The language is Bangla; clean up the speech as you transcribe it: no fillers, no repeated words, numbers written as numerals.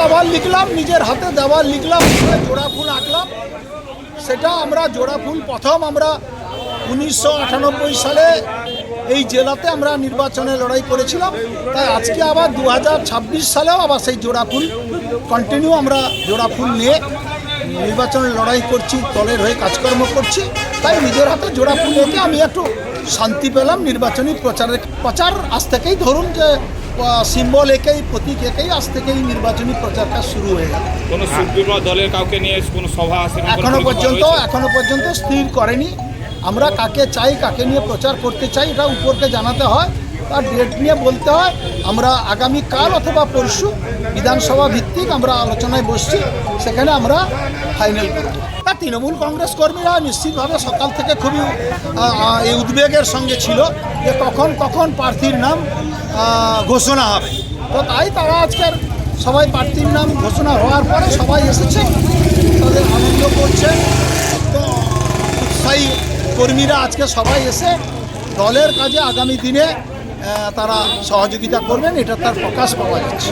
দেওয়াল লিখলাম, নিজের হাতে দেওয়াল লিখলাম, জোড়া ফুল আঁকলাম। সেটা আমরা জোড়া ফুল প্রথম আমরা 1998 সালে এই জেলাতে আমরা নির্বাচনে লড়াই করেছিলাম। তাই আজকে আবার 2026 সালেও আবার সেই জোড়া ফুল কন্টিনিউ আমরা জোড়া ফুল নিয়ে নির্বাচনে লড়াই করছি, দলের হয়ে কাজকর্ম করছি। তাই নিজের হাতে জোড়া ফুল এঁকে আমি একটু শান্তি পেলাম। নির্বাচনী প্রচার আজ থেকেই ধরুন যে সিম্বল একেই, প্রতীক একেই আজ থেকেই নির্বাচনী প্রচারটা শুরু হয়ে গেল। কোনো সুপ্রিমো দলের কাউকে নিয়ে কোনো সভা এখনো পর্যন্ত স্থির করেনি। আমরা কাকে চাই, কাকে নিয়ে প্রচার করতে চাই, এটা উপরকে জানাতে হয়, তার ডেট নিয়ে বলতে হয়। আমরা আগামীকাল অথবা পরশু বিধানসভা ভিত্তিক আমরা আলোচনায় বসছি, সেখানে আমরা ফাইনাল করব। তা তৃণমূল কংগ্রেস কর্মীরা নিশ্চিতভাবে সকাল থেকে খুবই এই উদ্বেগের সঙ্গে ছিল যে কখন প্রার্থীর নাম ঘোষণা হবে। তো তাই তারা আজকের সবাই প্রার্থীর নাম ঘোষণা হওয়ার পরে সবাই এসেছে, তাদের আনন্দ করছে। তো উৎসাহী কর্মীরা আজকে সবাই এসে দলের কাজে আগামী দিনে তারা সহযোগিতা করবেন, এটা তার প্রকাশ পাওয়া যাচ্ছে।